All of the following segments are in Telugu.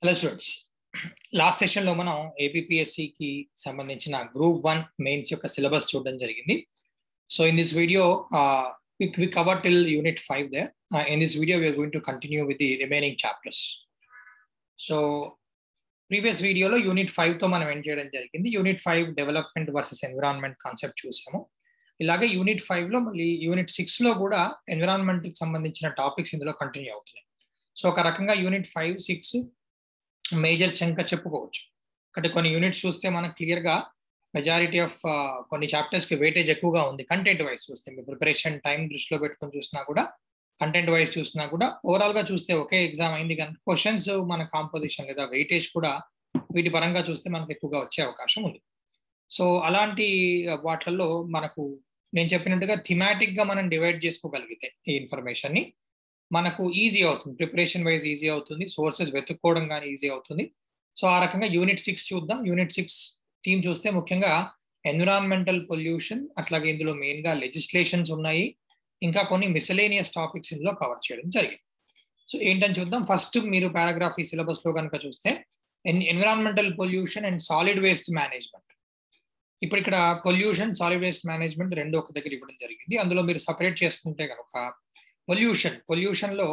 హలో స్టూడెంట్స్, లాస్ట్ సెషన్లో మనం ఏపీపీఎస్సికి సంబంధించిన గ్రూప్ 1 మెయిన్స్ యొక్క సిలబస్ చూడడం జరిగింది. So in this video we cover till unit 5 there. In this video we are going to continue with the remaining chapters. So previous వీడియోలో యూనిట్ 5తో మనం ఎండ్ చేయడం జరిగింది. Unit 5 development versus environment concept చూసాము. ఇలాగే యూనిట్ 5లో మళ్ళీ యూనిట్ 6లో కూడా ఎన్విరాన్మెంట్కి సంబంధించిన టాపిక్స్ ఇందులో కంటిన్యూ అవుతున్నాయి. సో ఒక రకంగా యూనిట్ 5, 6 మేజర్ చంక్ చెప్పుకోవచ్చు. అంటే కొన్ని యూనిట్స్ చూస్తే మనకు క్లియర్గా మెజారిటీ ఆఫ్ కొన్ని చాప్టర్స్కి వెయిటేజ్ ఎక్కువగా ఉంది. కంటెంట్ వైజ్ చూస్తే మీ ప్రిపరేషన్ టైం దృష్టిలో పెట్టుకొని చూసినా కూడా, కంటెంట్ వైజ్ చూసినా కూడా, ఓవరాల్గా చూస్తే ఒకే ఎగ్జామ్ అయింది కనుక క్వశ్చన్స్ మన కాంపోజిషన్ లేదా వెయిటేజ్ కూడా వీటి పరంగా చూస్తే మనకు ఎక్కువగా వచ్చే అవకాశం ఉంది. సో అలాంటి వాటిల్లో మనకు నేను చెప్పినట్టుగా థిమాటిక్గా మనం డివైడ్ చేసుకోగలిగితే ఈ ఇన్ఫర్మేషన్ని మనకు ఈజీ అవుతుంది, ప్రిపరేషన్ వైజ్ ఈజీ అవుతుంది, సోర్సెస్ వెతుక్కోవడం కానీ ఈజీ అవుతుంది. సో ఆ రకంగా యూనిట్ 6 చూద్దాం. యూనిట్ 6 థీమ్ చూస్తే ముఖ్యంగా ఎన్విరాన్మెంటల్ పొల్యూషన్, అట్లాగే ఇందులో మెయిన్గా లెజిస్లేషన్స్ ఉన్నాయి, ఇంకా కొన్ని మిసలేనియస్ టాపిక్స్ ఇందులో కవర్ చేయడం జరిగింది. సో ఏంటని చూద్దాం. ఫస్ట్ మీరు పారాగ్రాఫ్ ఈ సిలబస్లో కనుక చూస్తే environmental pollution and solid waste management. ఇప్పుడు ఇక్కడ పొల్యూషన్, సాలిడ్ వేస్ట్ మేనేజ్మెంట్ రెండు ఒక దగ్గర ఇవ్వడం జరిగింది. అందులో మీరు సపరేట్ చేసుకుంటే కనుక పొల్యూషన్లో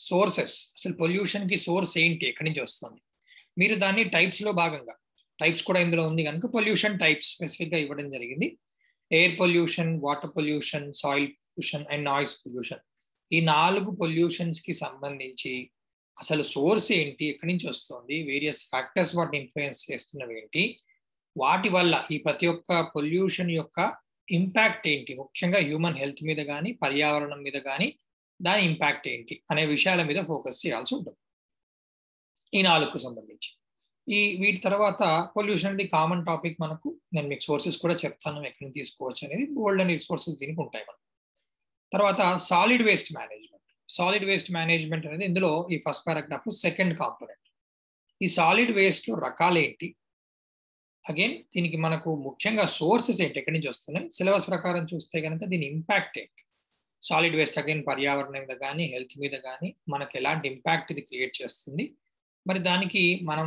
సోర్సెస్, అసలు పొల్యూషన్కి సోర్స్ ఏంటి, ఎక్కడి నుంచి వస్తుంది, మీరు దాన్ని టైప్స్లో భాగంగా, టైప్స్ కూడా ఇందులో ఉంది కనుక పొల్యూషన్ టైప్స్ స్పెసిఫిక్గా ఇవ్వడం జరిగింది. Air pollution, water pollution, soil pollution and noise pollution. ఈ 4 పొల్యూషన్స్కి సంబంధించి అసలు సోర్స్ ఏంటి, ఎక్కడి నుంచి వస్తుంది, వేరియస్ ఫ్యాక్టర్స్ వాటిని ఇన్ఫ్లుయెన్స్ చేస్తున్నవి ఏంటి, వాటి వల్ల ఈ ప్రతి ఒక్క పొల్యూషన్ యొక్క ఇంపాక్ట్ ఏంటి, ముఖ్యంగా హ్యూమన్ హెల్త్ మీద కానీ పర్యావరణం మీద కానీ దాని ఇంపాక్ట్ ఏంటి అనే విషయాల మీద ఫోకస్ చేయాల్సి ఉంటుంది ఈ 4కు సంబంధించి. వీటి తర్వాత పొల్యూషన్ అనేది కామన్ టాపిక్. మనకు నేను మీకు సోర్సెస్ కూడా చెప్తాను ఎక్కడి నుంచి తీసుకోవచ్చు అనేది. బోల్డ్ అండ్ రిసోర్సెస్ దీనికి ఉంటాయి మనకు. తర్వాత సాలిడ్ వేస్ట్ మేనేజ్మెంట్ అనేది ఇందులో ఈ ఫస్ట్ పారాగ్రాఫ్ సెకండ్ కాంపోనెంట్. ఈ సాలిడ్ వేస్ట్ లో రకాలేంటి, అగైన్ దీనికి మనకు ముఖ్యంగా సోర్సెస్ ఏంటి, ఎక్కడి నుంచి వస్తున్నాయి, సిలబస్ ప్రకారం చూస్తే కనుక దీని ఇంపాక్ట్ ఏంటి, సాలిడ్ వేస్ట్ అగైన్ పర్యావరణం మీద కానీ హెల్త్ మీద కానీ మనకు ఎలాంటి ఇంపాక్ట్ ఇది క్రియేట్ చేస్తుంది, మరి దానికి మనం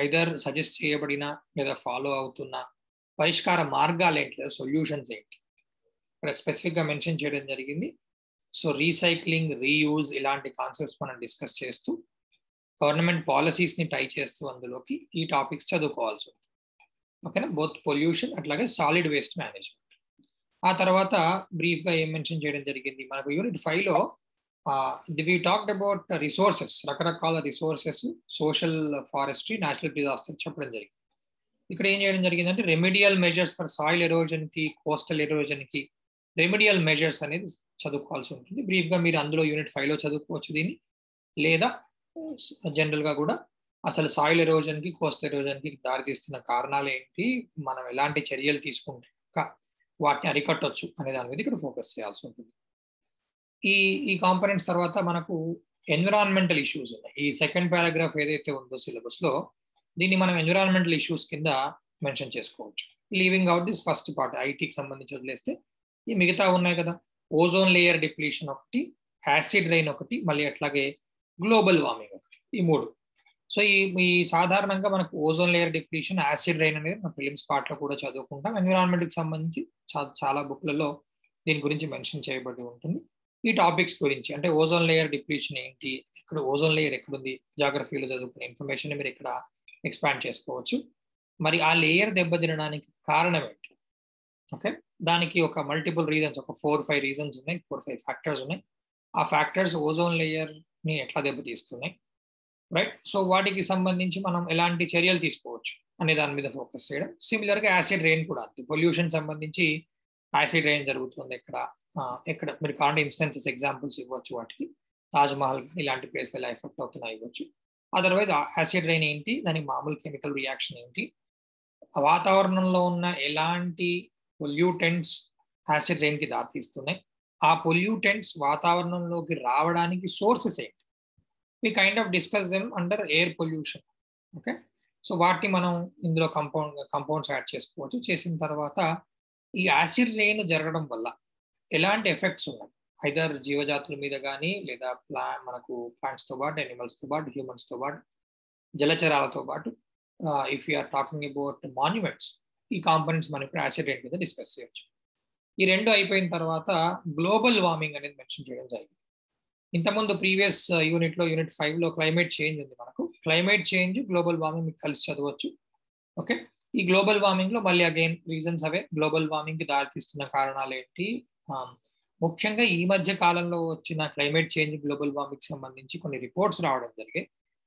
ఐదర్ సజెస్ట్ చేయబడిన లేదా ఫాలో అవుతున్న పరిష్కార మార్గాలు ఏంటి, లేదా సొల్యూషన్స్ ఏంటి ఇక్కడ స్పెసిఫిక్గా మెన్షన్ చేయడం జరిగింది. సో రీసైక్లింగ్, రీయూజ్ ఇలాంటి కాన్సెప్ట్స్ మనం డిస్కస్ చేస్తూ గవర్నమెంట్ పాలసీస్ని టై చేస్తూ అందులోకి ఈ టాపిక్స్ చదువుకోవాల్సి ఉంటుంది. ఓకేనా, బోత్ పొల్యూషన్ అట్లాగే సాలిడ్ వేస్ట్ మేనేజ్మెంట్. ఆ తర్వాత బ్రీఫ్గా ఏం మెన్షన్ చేయడం జరిగింది మనకు యూనిట్ 5లో వి టాక్డ్ అబౌట్ రిసోర్సెస్, రకరకాల resources, social forestry, natural disaster చెప్పడం జరిగింది. ఇక్కడ ఏం చేయడం జరిగిందంటే రెమెడియల్ మెజర్స్ ఫర్ సాయిల్ ఎరోజన్కి, కోస్టల్ ఎరోజన్కి రెమెడియల్ మెజర్స్ అనేది చదువుకోవాల్సి ఉంటుంది. బ్రీఫ్గా మీరు అందులో యూనిట్ 5లో చదువుకోవచ్చు దీన్ని, లేదా జనరల్గా కూడా అసలు సాయిల్ ఎరోజన్కి, కోస్టల్ ఎరోజన్కి దారితీస్తున్న కారణాలు ఏంటి, మనం ఎలాంటి చర్యలు తీసుకుంటే వాటిని అరికట్టవచ్చు అనే దాని మీద ఇక్కడ ఫోకస్ చేయాల్సి ఉంటుంది. ఈ కాంపోనెంట్స్ తర్వాత మనకు ఎన్విరాన్మెంటల్ ఇష్యూస్ ఉన్నాయి. ఈ సెకండ్ పారాగ్రాఫ్ ఏదైతే ఉందో సిలబస్లో దీన్ని మనం ఎన్విరాన్మెంటల్ ఇష్యూస్ కింద మెన్షన్ చేసుకోవచ్చు. Leaving out this first part, ఐటీకి సంబంధించి వదిలేస్తే ఈ మిగతా ఉన్నాయి కదా, ఓజోన్ లేయర్ డిప్లీషన్ ఒకటి, యాసిడ్ రైన్ ఒకటి, మళ్ళీ అట్లాగే గ్లోబల్ వార్మింగ్ ఒకటి, ఈ 3. సో ఈ సాధారణంగా మనకు ozone layer depletion, acid rain అనేది మన ప్రిలిమ్స్ పార్ట్లో కూడా చదువుకుంటాం. ఎన్విరాన్మెంట్కి సంబంధించి చాలా బుక్లలో దీని గురించి మెన్షన్ చేయబడి ఉంటుంది. ఈ టాపిక్స్ గురించి అంటే ఓజోన్ లేయర్ డిప్లీషన్ ఏంటి, ఇక్కడ ఓజోన్ లేయర్ ఎక్కడుంది, జాగ్రఫీలో చదువుకునే ఇన్ఫర్మేషన్ మీరు ఇక్కడ ఎక్స్పాండ్ చేసుకోవచ్చు. మరి ఆ లేయర్ దెబ్బతినడానికి కారణం ఏంటి, ఓకే, దానికి ఒక మల్టిపుల్ రీజన్స్, ఒక 4-5 రీజన్స్ ఉన్నాయి, 4-5 ఫ్యాక్టర్స్ ఉన్నాయి. ఆ ఫ్యాక్టర్స్ ఓజోన్ లేయర్ని ఎట్లా దెబ్బతీస్తున్నాయి, రైట్. సో వాటికి సంబంధించి మనం ఎలాంటి చర్యలు తీసుకోవచ్చు అనే దాని మీద ఫోకస్ చేయడం. సిమిలర్గా యాసిడ్ రెయిన్ కూడా అంతే, పొల్యూషన్ సంబంధించి యాసిడ్ రెయిన్ జరుగుతుంది ఎక్కడ మీరు కాంటే ఇన్స్టెన్సెస్ ఎగ్జాంపుల్స్ ఇవ్వచ్చు, వాటికి తాజ్మహల్ కానీ ఇలాంటి ప్లేస్లో ఎలా ఎఫెక్ట్ అవుతున్నాయి ఇవ్వచ్చు. అదర్వైజ్ యాసిడ్ రెయిన్ ఏంటి, దానికి మామూలు కెమికల్ రియాక్షన్ ఏంటి, వాతావరణంలో ఉన్న ఎలాంటి పొల్యూటెంట్స్ యాసిడ్ రెయిన్కి దారితీస్తున్నాయి, ఆ పొల్యూటెంట్స్ వాతావరణంలోకి రావడానికి సోర్సెస్ ఏంటి, we kind of discuss them under air pollution. Okay, so వాటిని మనం ఇందులో కంపౌండ్స్ యాడ్ చేసుకోవచ్చు. చేసిన తర్వాత ఈ యాసిడ్ రెయిన్ జరగడం వల్ల ఎలాంటి ఎఫెక్ట్స్ ఉన్నాయి, ఐదర్ జీవజాతుల మీద కానీ లేదా మనకు ప్లాంట్స్తో పాటు, యానిమల్స్తో పాటు, హ్యూమన్స్తో పాటు జలచరాలతో పాటు if you're talking about monuments, ఈ కాంపోనెంట్స్ మనం ఇప్పుడు యాసిడ్ రైన్ మీద డిస్కస్ చేయొచ్చు. ఈ రెండు అయిపోయిన తర్వాత గ్లోబల్ వార్మింగ్ అనేది మెన్షన్ చేయడం జరిగింది. ఇంతకుముందు ప్రీవియస్ యూనిట్లో యూనిట్ 5లో క్లైమేట్ చేంజ్ ఉంది. మనకు క్లైమేట్ చేంజ్, గ్లోబల్ వార్మింగ్ మీకు కలిసి చదవచ్చు. ఓకే, ఈ గ్లోబల్ వార్మింగ్ లో మళ్ళీ అగైన్ రీజన్స్ అవే. గ్లోబల్ వార్మింగ్ కి దారితీస్తున్న కారణాలు ఏంటి, ముఖ్యంగా ఈ మధ్య కాలంలో వచ్చిన క్లైమేట్ చేంజ్, గ్లోబల్ వార్మింగ్ సంబంధించి కొన్ని రిపోర్ట్స్ రావడం జరిగాయి.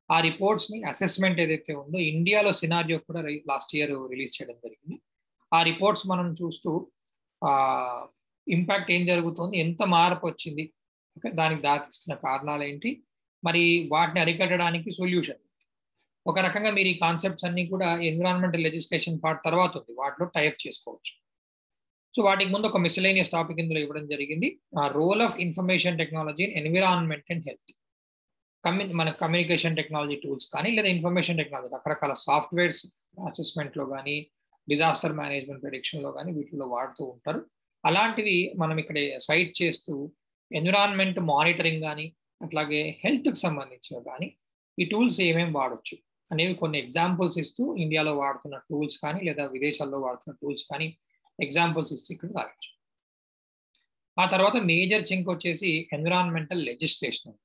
ఆ రిపోర్ట్స్ ని అసెస్మెంట్ ఏదైతే ఉందో ఇండియాలో సినారియో కూడా లాస్ట్ ఇయర్ రిలీజ్ చేయడం జరిగింది. ఆ రిపోర్ట్స్ మనం చూస్తూ ఇంపాక్ట్ ఏం జరుగుతుంది, ఎంత మార్పు వచ్చింది, ఓకే, దానికి దారితీస్తున్న కారణాలు ఏంటి, మరి వాటిని అరికట్టడానికి సొల్యూషన్. ఒక రకంగా మీరు ఈ కాన్సెప్ట్స్ అన్ని కూడా ఎన్విరాన్మెంటల్ లెజిస్లేషన్ పార్ట్ తర్వాత ఉంది, వాటిలో టైప్ చేసుకోవచ్చు. సో వాటికి ముందు ఒక మిస్లేనియస్ టాపిక్ ఇందులో ఇవ్వడం జరిగింది, role of information technology in environment and health. మన కమ్యూనికేషన్ టెక్నాలజీ టూల్స్ కానీ లేదా ఇన్ఫర్మేషన్ టెక్నాలజీ రకరకాల సాఫ్ట్వేర్స్ అసెస్మెంట్లో కానీ డిజాస్టర్ మేనేజ్మెంట్ ప్రెడిక్షన్లో కానీ వీటిలో వాడుతూ ఉంటారు. అలాంటివి మనం ఇక్కడ సైట్ చేస్తూ ఎన్విరాన్మెంట్ మానిటరింగ్ కానీ అట్లాగే హెల్త్కి సంబంధించినవి కానీ ఈ టూల్స్ ఏమేమి వాడచ్చు అనేవి కొన్ని ఎగ్జాంపుల్స్ ఇస్తూ ఇండియాలో వాడుతున్న టూల్స్ కానీ లేదా విదేశాల్లో వాడుతున్న టూల్స్ కానీ ఎగ్జాంపుల్స్ ఇస్తూ ఇక్కడ రావచ్చు. ఆ తర్వాత మేజర్ చింక్ వచ్చేసి ఎన్విరాన్మెంటల్ లెజిస్లేషన్.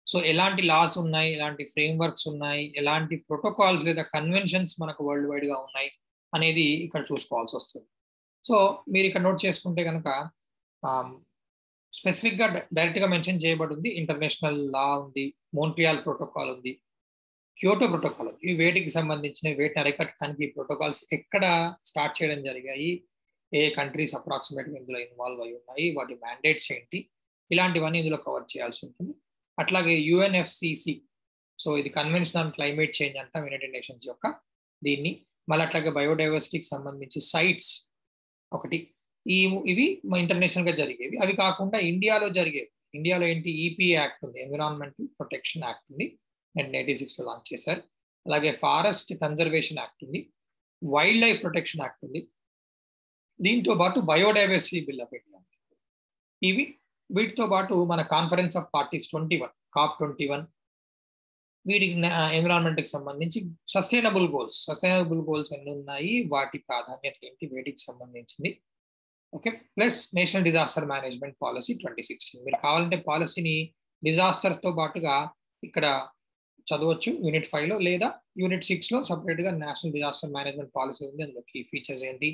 సో ఎలాంటి లాస్ ఉన్నాయి, ఎలాంటి ఫ్రేమ్వర్క్స్ ఉన్నాయి, ఎలాంటి ప్రోటోకాల్స్ లేదా కన్వెన్షన్స్ మనకు వరల్డ్ వైడ్గా ఉన్నాయి అనేది ఇక్కడ చూసుకోవాల్సి వస్తుంది. సో మీరు ఇక్కడ నోట్ చేసుకుంటే కనుక స్పెసిఫిక్గా డైరెక్ట్గా మెన్షన్ చేయబడింది ఇంటర్నేషనల్ లా ఉంది, మోంట్రియాల్ ప్రోటోకాల్ ఉంది, క్యోటో ప్రోటోకాల్ ఉంది. ఈ వేటికి సంబంధించిన వేటిని అరికట్టడానికి ప్రోటోకాల్స్ ఎక్కడ స్టార్ట్ చేయడం జరిగాయి, ఏ కంట్రీస్ అప్రాక్సిమేట్గా ఇందులో ఇన్వాల్వ్ అయి ఉన్నాయి, వాటి మ్యాండేట్స్ ఏంటి, ఇలాంటివన్నీ ఇందులో కవర్ చేయాల్సి ఉంటుంది. అట్లాగే యుఎన్ఎఫ్సిసి, సో ఇది కన్వెన్షన్ ఆన్ క్లైమేట్ చేంజ్ అంటాం యునైటెడ్ నేషన్స్ యొక్క దీన్ని. మళ్ళీ అట్లాగే బయోడైవర్సిటీకి సంబంధించి సైట్స్ ఒకటి, ఇవి ఇంటర్నేషనల్గా జరిగేవి. అవి కాకుండా ఇండియాలో జరిగేవి, ఇండియాలో ఏంటి ఈపీ యాక్ట్ ఉంది, ఎన్విరాన్మెంటల్ ప్రొటెక్షన్ యాక్ట్ ఉంది, 1996లో లాంచ్ చేశారు. అలాగే ఫారెస్ట్ కన్జర్వేషన్ యాక్ట్ ఉంది, వైల్డ్ లైఫ్ ప్రొటెక్షన్ యాక్ట్ ఉంది, దీంతో పాటు బయోడైవర్సిటీ బిల్ ఆఫ్ ఇండియా. ఇవి వీటితో పాటు మన కాన్ఫరెన్స్ ఆఫ్ పార్టీస్ 21 COP21 వీటికి ఎన్విరాన్మెంట్కి సంబంధించి సస్టైనబుల్ గోల్స్ ఎన్ని ఉన్నాయి, వాటి ప్రాధాన్యత ఏంటి, వేటికి సంబంధించింది. Okay, plus national disaster management policy 2016. మీరు కావాలంటే పాలసీని డిజాస్టర్తో పాటుగా ఇక్కడ చదవచ్చు యూనిట్ 5లో, లేదా యూనిట్ 6లో సపరేట్గా నేషనల్ డిజాస్టర్ మేనేజ్మెంట్ పాలసీ ఉంది. అందులో కీ ఫీచర్స్ ఏంటి,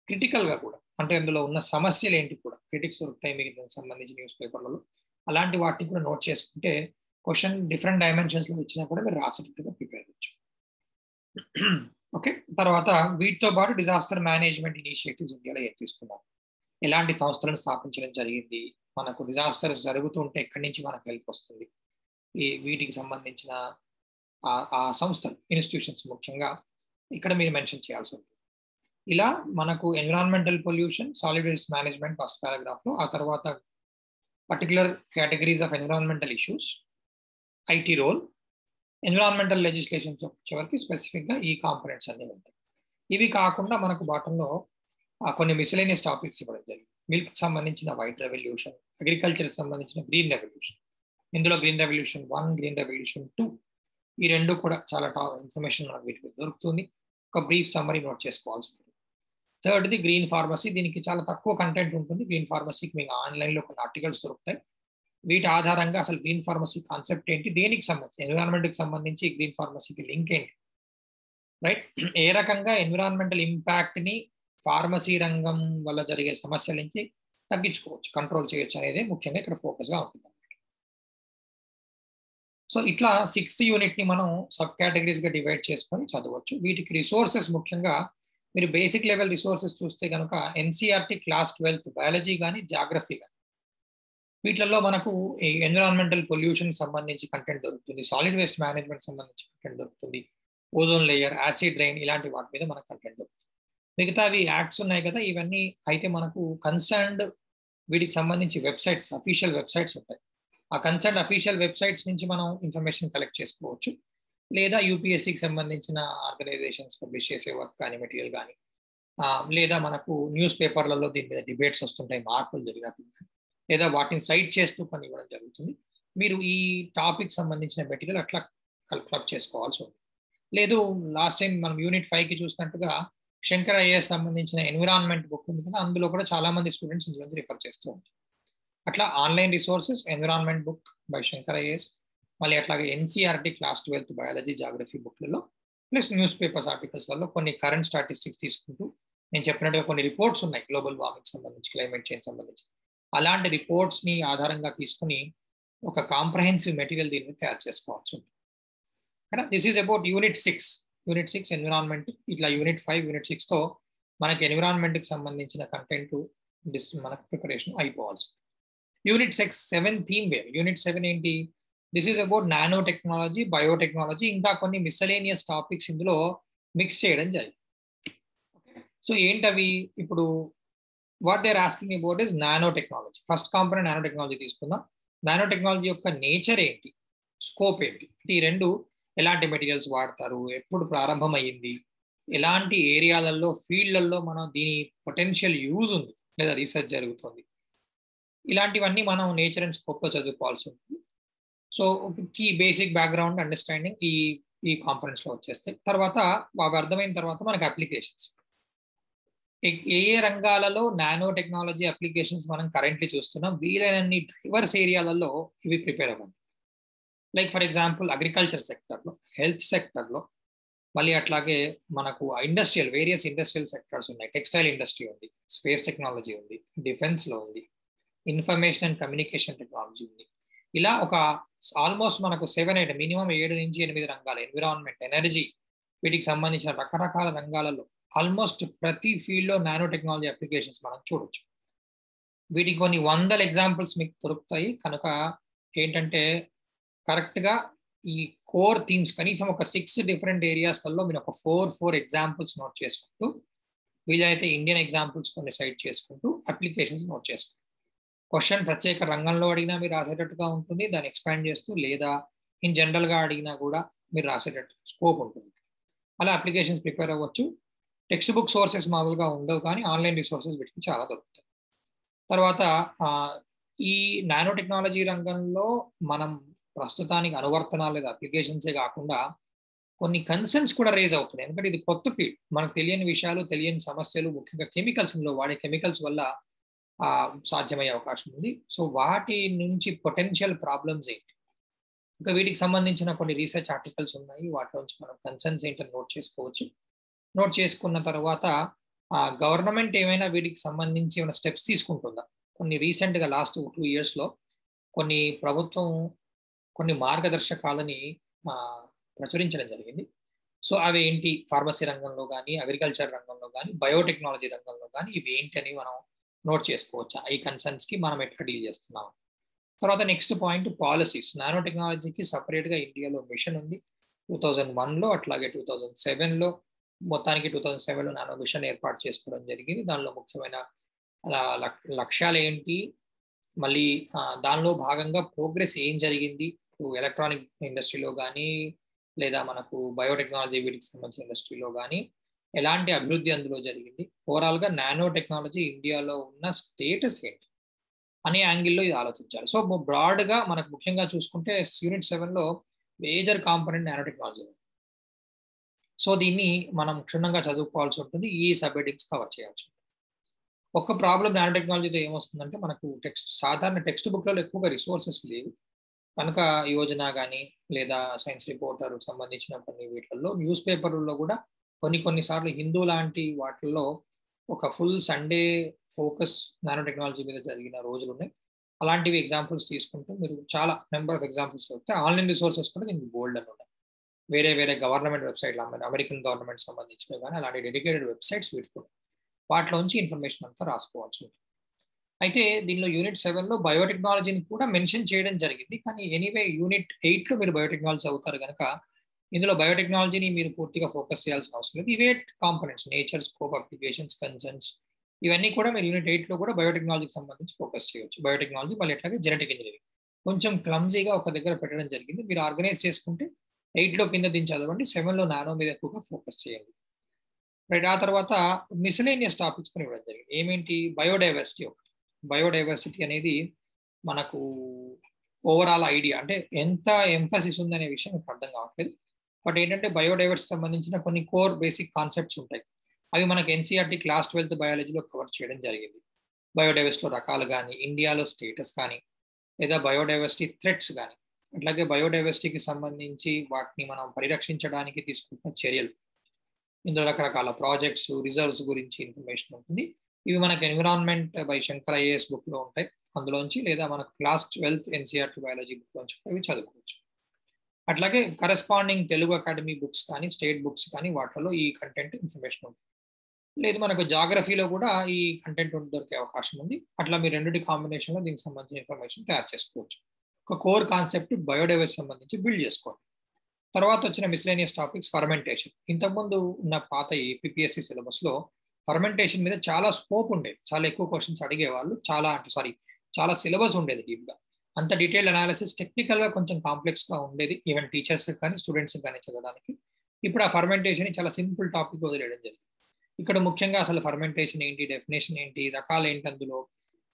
క్రిటికల్గా కూడా అంటే అందులో ఉన్న సమస్యలు ఏంటి కూడా క్రిటిక్స్ దొరుకుతాయి మీకు దానికి సంబంధించి న్యూస్ పేపర్లలో. అలాంటి వాటిని కూడా నోట్ చేసుకుంటే క్వశ్చన్ డిఫరెంట్ డైమెన్షన్స్లో ఇచ్చినా కూడా మీరు రాసేటట్టుగా ప్రిపేర్ అవ్వచ్చు. ఓకే, తర్వాత వీటితో పాటు డిజాస్టర్ మేనేజ్మెంట్ ఇనిషియేటివ్స్ ఇండియాలో ఏం తీసుకున్నారు, ఎలాంటి సంస్థలను స్థాపించడం జరిగింది, మనకు డిజాస్టర్స్ జరుగుతుంటే ఎక్కడి నుంచి మనకు హెల్ప్ వస్తుంది, ఈ వీటికి సంబంధించిన ఆ సంస్థలు ఇన్స్టిట్యూషన్స్ ముఖ్యంగా ఇక్కడ మీరు మెన్షన్ చేయాల్సి ఉంటుంది. ఇలా మనకు environmental pollution, solid waste management first పారాగ్రాఫ్లో, ఆ తర్వాత particular categories of environmental issues, IT role, environmental legislations వచ్చేవరకు స్పెసిఫిక్గా ఈ కాంపోనెంట్స్ అన్నీ ఉంటాయి. ఇవి కాకుండా మనకు బాటంలో కొన్ని మిస్లేనియస్ టాపిక్స్ ఇవ్వడం జరిగింది. మిల్క్ సంబంధించిన వైట్ రెవల్యూషన్, అగ్రికల్చర్ సంబంధించిన గ్రీన్ రెవల్యూషన్. ఇందులో గ్రీన్ రెవల్యూషన్ 1, గ్రీన్ రెవల్యూషన్ 2 ఈ రెండు కూడా చాలా ఇన్ఫర్మేషన్ మనకు వీటికి దొరుకుతుంది. ఒక బ్రీఫ్ సమ్మరీ నోట్ చేసుకోవాల్సి ఉంటుంది. థర్డ్ది గ్రీన్ ఫార్మసీ, దీనికి చాలా తక్కువ కంటెంట్ ఉంటుంది. గ్రీన్ ఫార్మసీకి మీకు ఆన్లైన్లో కొన్ని ఆర్టికల్స్ దొరుకుతాయి. వీటి ఆధారంగా అసలు గ్రీన్ ఫార్మసీ కాన్సెప్ట్ ఏంటి, దేనికి సంబంధించి ఎన్విరాన్మెంట్కి సంబంధించి గ్రీన్ ఫార్మసీకి లింక్ ఏంటి, రైట్, ఏ రకంగా ఎన్విరాన్మెంటల్ ఇంపాక్ట్ని ఫార్మసీ రంగం వల్ల జరిగే సమస్యల నుంచి తగ్గించుకోవచ్చు, కంట్రోల్ చేయొచ్చు అనేది ముఖ్యంగా ఇక్కడ ఫోకస్గా ఉంటుంది. సో ఇట్లా 6th యూనిట్ని మనం సబ్ కేటగిరీస్గా డివైడ్ చేసుకొని చదవచ్చు. వీటికి రిసోర్సెస్ ముఖ్యంగా మీరు బేసిక్ లెవెల్ రిసోర్సెస్ చూస్తే కనుక ఎన్సీఆర్టీ క్లాస్ 12 బయాలజీ కానీ జాగ్రఫీ కానీ వీటిల్లో మనకు ఎన్విరాన్మెంటల్ పొల్యూషన్ సంబంధించి కంటెంట్ దొరుకుతుంది, సాలిడ్ వేస్ట్ మేనేజ్మెంట్ సంబంధించి కంటెంట్ దొరుకుతుంది, ఓజోన్ లేయర్, యాసిడ్ రైన్ ఇలాంటి వాటి మీద మనకు కంటెంట్ దొరుకుతుంది. మిగతావి యాక్ట్స్ ఉన్నాయి కదా, ఇవన్నీ అయితే మనకు కన్సర్న్డ్ వీటికి సంబంధించి వెబ్సైట్స్, అఫీషియల్ వెబ్సైట్స్ ఉంటాయి. ఆ కన్సర్న్ అఫీషియల్ వెబ్సైట్స్ నుంచి మనం ఇన్ఫర్మేషన్ కలెక్ట్ చేసుకోవచ్చు, లేదా యూపీఎస్సీకి సంబంధించిన ఆర్గనైజేషన్స్ పబ్లిష్ చేసే వర్క్ కానీ మెటీరియల్ కానీ, లేదా మనకు న్యూస్ పేపర్లలో దీని మీద డిబేట్స్ వస్తుంటాయి, మార్పులు జరిగినప్పుడు, లేదా వాటిని సైట్ చేస్తూ పని ఇవ్వడం జరుగుతుంది. మీరు ఈ టాపిక్ సంబంధించిన మెటీరియల్ అట్లా క్లబ్ చేసుకోవాల్సి ఉంది. లేదు లాస్ట్ టైం మనం యూనిట్ 5కి చూసినట్టుగా శంకర్ ఐఏఎస్ సంబంధించిన ఎన్విరాన్మెంట్ బుక్ ఉంది కదా, అందులో కూడా చాలా మంది స్టూడెంట్స్ ఇందులో రిఫర్ చేస్తూ ఉంటారు. అట్లా online resources environment book by Shankar IAS, మళ్ళీ అట్లాగే ఎన్సీఆర్టీ క్లాస్ 12 బయాలజీ జాగ్రఫీ బుక్లలో, ప్లస్ న్యూస్ పేపర్స్ ఆర్టికల్స్లలో కొన్ని కరెంట్ స్టాటిస్టిక్స్ తీసుకుంటూ నేను చెప్పినట్టుగా కొన్ని రిపోర్ట్స్ ఉన్నాయి గ్లోబల్ వార్మింగ్ సంబంధించి, క్లైమేట్ చేంజ్ సంబంధించి. అలాంటి రిపోర్ట్స్ని ఆధారంగా తీసుకుని ఒక కాంప్రహెన్సివ్ మెటీరియల్ దీన్ని తయారు చేసుకోవాల్సి ఉంటుంది. This is about unit 6 environment. ఇట్లా యూనిట్ 5 యూనిట్ 6తో మనకి ఎన్విరాన్మెంట్కి సంబంధించిన కంటెంట్ మనకు ప్రిపరేషన్ అయిపోవాల్సి. Unit 7 theme where. యూనిట్ 7 ఏంటి? This is about nano technology, biotechnology, ఇంకా కొన్ని మిస్సలేనియస్ టాపిక్స్ ఇందులో మిక్స్ చేయడం జరిగింది. సో ఏంటవి? ఇప్పుడు what they are asking about is nano technology. First component nano technology తీసుకుందాం. నానో టెక్నాలజీ యొక్క నేచర్ ఏంటి, స్కోప్ ఏంటి, ఈ రెండు ఎలాంటి మెటీరియల్స్ వాడతారు, ఎప్పుడు ప్రారంభమైంది, ఎలాంటి ఏరియాలలో ఫీల్డ్లలో మనం దీని పొటెన్షియల్ యూజ్ ఉంది లేదా రీసెర్చ్ జరుగుతుంది, ఇలాంటివన్నీ మనం నేచర్ అండ్ స్కోప్లో చదువుకోవాల్సి ఉంటుంది. So key basic background understanding ఈ కాంపోనెంట్స్లో వచ్చేస్తాయి. తర్వాత అవి అర్థమైన తర్వాత మనకు అప్లికేషన్స్, ఏ రంగాలలో నానో టెక్నాలజీ అప్లికేషన్స్ మనం కరెంట్లీ చూస్తున్నాం, వీలైనన్ని డైవర్స్ ఏరియాలలో ఇవి ప్రిపేర్ అవ్వండి. లైక్ ఫర్ ఎగ్జాంపుల్ అగ్రికల్చర్ సెక్టర్లో, హెల్త్ సెక్టర్లో, మళ్ళీ అట్లాగే మనకు వేరియస్ ఇండస్ట్రియల్ సెక్టర్స్ ఉన్నాయి. టెక్స్టైల్ ఇండస్ట్రీ ఉంది, స్పేస్ టెక్నాలజీ ఉంది, డిఫెన్స్లో ఉంది, ఇన్ఫర్మేషన్ అండ్ కమ్యూనికేషన్ టెక్నాలజీ ఉంది. ఇలా ఒక ఆల్మోస్ట్ మనకు 7-8 మినిమం 7 నుంచి 8 రంగాలు, ఎన్విరాన్మెంట్, ఎనర్జీ, వీటికి సంబంధించిన రకరకాల రంగాలలో ఆల్మోస్ట్ ప్రతి ఫీల్డ్లో నానో టెక్నాలజీ అప్లికేషన్స్ మనం చూడొచ్చు. వీటికి కొన్ని 100 ఎగ్జాంపుల్స్ మీకు దొరుకుతాయి. కనుక ఏంటంటే కరెక్ట్గా ఈ కోర్ థీమ్స్ కనీసం ఒక 6 డిఫరెంట్ ఏరియాస్లలో మీరు ఒక 4 ఎగ్జాంపుల్స్ నోట్ చేసుకుంటూ, వీలైతే ఇండియన్ ఎగ్జాంపుల్స్ కొన్ని సైట్ చేసుకుంటూ అప్లికేషన్స్ నోట్ చేసుకుంటూ, క్వశ్చన్ ప్రత్యేక రంగంలో అడిగినా మీరు రాసేటట్టుగా ఉంటుంది, దాన్ని ఎక్స్పాండ్ చేస్తూ, లేదా ఇన్ జనరల్గా అడిగినా కూడా మీరు రాసేటట్టు స్కోప్ ఉంటుంది. అలా అప్లికేషన్స్ ప్రిపేర్ అవ్వచ్చు. టెక్స్ట్ బుక్ సోర్సెస్ మామూలుగా ఉండవు, కానీ ఆన్లైన్ రిసోర్సెస్ వీటికి చాలా దొరుకుతాయి. తర్వాత ఈ నానో టెక్నాలజీ రంగంలో మనం ప్రస్తుతానికి అనువర్తనాలు లేదా అప్లికేషన్సే కాకుండా కొన్ని కన్సర్న్స్ కూడా రేజ్ అవుతున్నాయి. ఎందుకంటే ఇది కొత్త ఫీల్డ్, మనకు తెలియని విషయాలు, తెలియని సమస్యలు, ముఖ్యంగా కెమికల్స్లో వాడే కెమికల్స్ వల్ల సాధ్యమయ్యే అవకాశం ఉంది. సో వాటి నుంచి పొటెన్షియల్ ప్రాబ్లమ్స్ ఏంటి, ఇంకా వీటికి సంబంధించిన కొన్ని రీసెర్చ్ ఆర్టికల్స్ ఉన్నాయి, వాటి నుంచి మనం కన్సర్న్స్ ఏంటని నోట్ చేసుకోవచ్చు. నోట్ చేసుకున్న తర్వాత గవర్నమెంట్ ఏమైనా వీటికి సంబంధించి ఏమైనా స్టెప్స్ తీసుకుంటుందా? కొన్ని రీసెంట్గా లాస్ట్ 2 ఇయర్స్లో కొన్ని ప్రభుత్వం కొన్ని మార్గదర్శకాలని ప్రచురించడం జరిగింది. సో అవి ఏంటి, ఫార్మసీ రంగంలో కానీ, అగ్రికల్చర్ రంగంలో కానీ, బయోటెక్నాలజీ రంగంలో కానీ ఇవి ఏంటి అని మనం నోట్ చేసుకోవచ్చు. ఈ కన్సర్న్స్కి మనం ఎట్లా డీల్ చేస్తున్నాం. తర్వాత నెక్స్ట్ పాయింట్ పాలసీస్. నానో టెక్నాలజీకి సపరేట్గా ఇండియాలో మిషన్ ఉంది 2001లో, అట్లాగే 2007లో, మొత్తానికి 2007లో నానో మిషన్ ఏర్పాటు చేసుకోవడం జరిగింది. దానిలో ముఖ్యమైన లక్ష్యాలు ఏంటి, మళ్ళీ దానిలో భాగంగా ప్రోగ్రెస్ ఏం జరిగింది, ఎలక్ట్రానిక్ ఇండస్ట్రీలో కానీ, లేదా మనకు బయోటెక్నాలజీ వీటికి సంబంధించిన ఇండస్ట్రీలో కానీ ఎలాంటి అభివృద్ధి అందులో జరిగింది, ఓవరాల్గా నానో టెక్నాలజీ ఇండియాలో ఉన్న స్టేటస్ ఏంటి అనే యాంగిల్లో ఇది ఆలోచించాలి. సో బ్రాడ్గా మనకు ముఖ్యంగా చూసుకుంటే యూనిట్ 7లో major component nano technology. So దీన్ని మనం క్షుణ్ణంగా చదువుకోవాల్సి ఉంటుంది, ఈ సబ్ హెడ్డింగ్స్ కవర్ చేయాల్సి ఉంటుంది. ఒక్క ప్రాబ్లం నానో టెక్నాలజీతో ఏమొస్తుందంటే మనకు సాధారణ టెక్స్ట్ బుక్లలో ఎక్కువగా రిసోర్సెస్ లేవు. కనుక యోజన కానీ, లేదా సైన్స్ రిపోర్టర్ సంబంధించిన కొన్ని వీటిల్లో, న్యూస్ పేపర్లలో కూడా కొన్నిసార్లు హిందూ లాంటి వాటిల్లో ఒక full Sunday focus nano technology మీద జరిగిన రోజులు ఉన్నాయి. అలాంటివి ఎగ్జాంపుల్స్ తీసుకుంటూ మీరు చాలా నెంబర్ ఆఫ్ ఎగ్జాంపుల్స్ వస్తే ఆన్లైన్ రిసోర్సెస్ కూడా దీనికి బోల్డ్ అని ఉన్నాయి. వేరే గవర్నమెంట్ వెబ్సైట్లు, అమెరికన్ గవర్నమెంట్ సంబంధించినవి కానీ అలాంటి డెడికేటెడ్ వెబ్సైట్స్ వీటికి వాటిలోంచి ఇన్ఫర్మేషన్ అంతా రాసుకోవాల్సి ఉంటుంది. అయితే దీనిలో యూనిట్ 7లో బయోటెక్నాలజీని కూడా మెన్షన్ చేయడం జరిగింది, కానీ ఎనీవే యూనిట్ 8లో మీరు బయోటెక్నాలజీ అవుతారు కనుక ఇందులో బయోటెక్నాలజీని మీరు పూర్తిగా ఫోకస్ చేయాల్సిన అవసరం లేదు. ఇవే components, nature, scope, applications, concerns, ఇవన్నీ కూడా మీరు యూనిట్ 8లో కూడా బయోటెక్నాలజీకి సంబంధించి ఫోకస్ చేయవచ్చు. బయోటెక్నాలజీ మళ్ళీ ఎట్లాగే జెనెటిక్ ఇంజనీరింగ్ కొంచెం క్లమ్జీగా ఒక దగ్గర పెట్టడం జరిగింది. మీరు ఆర్గనైజ్ చేసుకుంటే 8లో కింద దించి చదవండి, 7లో నానో మీద ఎక్కువగా ఫోకస్ చేయండి. రైట్. ఆ తర్వాత మిస్లేనియస్ టాపిక్స్ కూడా ఇవ్వడం జరిగింది. ఏమేంటి? బయోడైవర్సిటీ ఒకటి. బయోడైవర్సిటీ అనేది మనకు ఓవరాల్ ఐడియా, అంటే ఎంత ఎంఫసిస్ ఉందనే విషయం మీకు అర్థం కావట్లేదు. బట్ ఏంటంటే బయోడైవర్సిటీ సంబంధించిన కొన్ని కోర్ బేసిక్ కాన్సెప్ట్స్ ఉంటాయి. అవి మనకు ఎన్సీఆర్టీ క్లాస్ 12th బయాలజీలో కవర్ చేయడం జరిగింది. బయోడైవర్సిటీలో రకాలు కానీ, ఇండియాలో స్టేటస్ కానీ, లేదా బయోడైవర్సిటీ థ్రెట్స్ కానీ, అట్లాగే బయోడైవర్సిటీకి సంబంధించి వాటిని మనం పరిరక్షించడానికి తీసుకుంటున్న చర్యలు, ఇందులో రకరకాల ప్రాజెక్ట్స్, రిజర్వ్స్ గురించి ఇన్ఫర్మేషన్ ఉంటుంది. ఇవి మనకు ఎన్విరాన్మెంట్ బై శంకర్ ఐఏఎస్ బుక్లో ఉంటాయి అందులోంచి, లేదా మనకు క్లాస్ 12th ఎన్సీఆర్టీ బయాలజీ బుక్లోంచి అవి చదువుకోవచ్చు. అట్లాగే కరెస్పాండింగ్ తెలుగు అకాడమీ బుక్స్ కానీ, స్టేట్ బుక్స్ కానీ వాటిలో ఈ కంటెంట్ ఇన్ఫర్మేషన్ ఉంటుంది. లేదు మనకు జాగ్రఫీలో కూడా ఈ కంటెంట్ దొరికే అవకాశం ఉంది. అట్లా మీరు రెండింటి కాంబినేషన్లో దీనికి సంబంధించిన ఇన్ఫర్మేషన్ తయారు చేసుకోవచ్చు. ఒక కోర్ కాన్సెప్ట్ బయోడైవర్సిటీ సంబంధించి బిల్డ్ చేసుకోండి. తర్వాత వచ్చిన మిస్లేనియస్ టాపిక్స్ ఫర్మెంటేషన్. ఇంతకుముందు ఉన్న పాత ఏపీఎస్సి సిలబస్లో ఫర్మెంటేషన్ మీద చాలా స్కోప్ ఉండేది, చాలా ఎక్కువ క్వశ్చన్స్ అడిగేవాళ్ళు, చాలా సిలబస్ ఉండేది డీప్గా. అంత డీటెయిల్ అనాలిసిస్ టెక్నికల్గా కొంచెం కాంప్లెక్స్గా ఉండేది, ఈవెన్ టీచర్స్ కానీ స్టూడెంట్స్ కానీ చదవడానికి. ఇప్పుడు ఆ ఫర్మెంటేషన్ చాలా సింపుల్ టాపిక్ వదిలేయడం జరిగింది. ఇక్కడ ముఖ్యంగా అసలు ఫర్మెంటేషన్ ఏంటి, డెఫినేషన్ ఏంటి, రకాలు ఏంటి, అందులో